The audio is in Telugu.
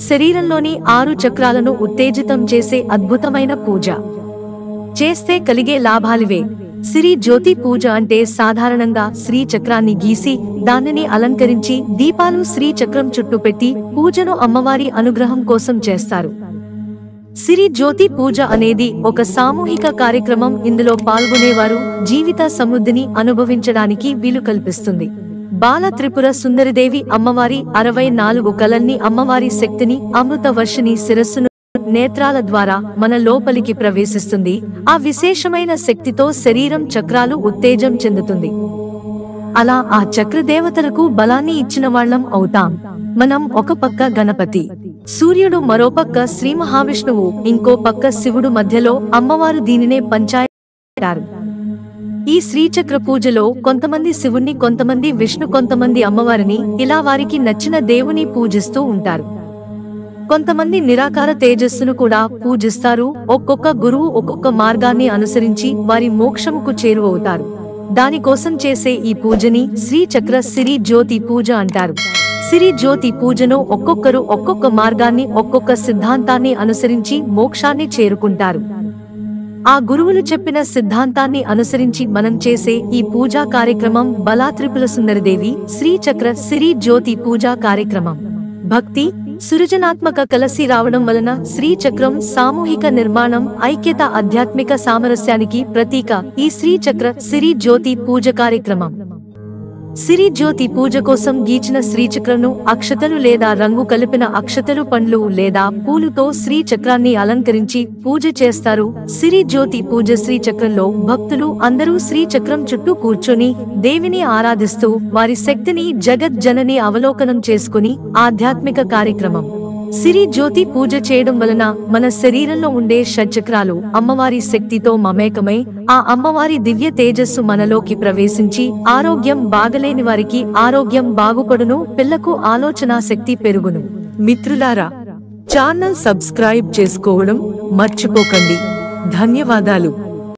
శరీరంలోని 6 చక్రాలను ఉత్తేజితం చేసే అద్భుతమైన పూజ చేస్తే కలిగే లాభాలివే. శ్రీ జ్యోతి పూజ అంటే సాధారణంగా శ్రీ చక్రాన్ని గీసి దానిని అలంకరించి దీపాలు శ్రీ చక్రం చుట్టూ పెట్టి పూజను అమ్మవారి అనుగ్రహం కోసం చేస్తారు. శ్రీ జ్యోతి పూజ అనేది ఒక సామూహిక కార్యక్రమం. ఇందులో పాల్గొనేవారు జీవిత సమృద్ధిని అనుభవించడానికి వీలు కల్పిస్తుంది. బాల త్రిపుర సుందరిదేవి అమ్మవారి 64 కలల్ని, అమ్మవారి శక్తిని, అమృత వర్షిని శిరస్సును నేత్రాల ద్వారా మన లోపలికి ప్రవేశిస్తుంది. ఆ విశేషమైన శక్తితో శరీరం చక్రాలు ఉత్తేజం చెందుతుంది. అలా ఆ చక్రదేవతలకు బలాన్ని ఇచ్చిన వాళ్ళం అవుతాం. మనం ఒక పక్క గణపతి, సూర్యుడు, మరో పక్క శ్రీ మహావిష్ణువు, ఇంకో పక్క శివుడు, మధ్యలో అమ్మవారు. దీనినే పంచాయతారు. ఈ శ్రీచక్ర పూజలో కొంతమంది శివుణ్ణి, కొంతమంది విష్ణు, కొంతమంది అమ్మవారిని, ఇలా వారికి నచ్చిన దేవుని పూజిస్తూ ఉంటారు. కొంతమంది నిరాకార తేజస్సును కూడా పూజిస్తారు. ఒక్కొక్క గురువు ఒక్కొక్క మార్గాన్ని అనుసరించి వారి మోక్షముకు చేరువవుతారు. దానికోసం చేసే ఈ పూజని శ్రీచక్ర సిరి జ్యోతి పూజ అంటారు. సిరి జ్యోతి పూజను ఒక్కొక్కరు ఒక్కొక్క మార్గాన్ని, ఒక్కొక్క సిద్ధాంతాన్ని అనుసరించి మోక్షాన్ని చేరుకుంటారు. ఆ గురువులు చెప్పిన సిద్ధాంతాన్ని అనుసరించి మనం చేసే ఈ పూజా కార్యక్రమం బాల త్రిపుర సుందరిదేవి శ్రీచక్ర సిరి జ్యోతి పూజా కార్యక్రమం. భక్తి, సృజనాత్మక కలసి రావడం వలన శ్రీచక్రం సామూహిక నిర్మాణం, ఐక్యత, ఆధ్యాత్మిక సామరస్యానికి ప్రతీక ఈ శ్రీచక్ర సిరి జ్యోతి పూజ కార్యక్రమం. సిరి జ్యోతి పూజ కోసం గీచిన శ్రీచక్రను అక్షతలు లేదా రంగు కలిపిన అక్షతలు, పండ్లు లేదా పూలుతో శ్రీచక్రాన్ని అలంకరించి పూజ చేస్తారు. సిరి జ్యోతి పూజ శ్రీచక్రంలో భక్తులు అందరూ శ్రీచక్రం చుట్టూ కూర్చొని దేవిని ఆరాధిస్తూ వారి శక్తిని, జగత్ జనని అవలోకనం చేసుకుని ఆధ్యాత్మిక కార్యక్రమం. సిరి జ్యోతి పూజ చేయడం వలన మన శరీరంలో ఉండే షట్చక్రాలు అమ్మవారి శక్తితో మమేకమై ఆ అమ్మవారి దివ్య తేజస్సు మనలోకి ప్రవేశించి ఆరోగ్యం బాగలేని వారికి ఆరోగ్యం బాగుపడును, పిల్లకు ఆలోచనా శక్తి పెరుగును. మిత్రులారా, ఛానల్ సబ్స్క్రైబ్ చేసుకోవడం మర్చిపోకండి. ధన్యవాదాలు.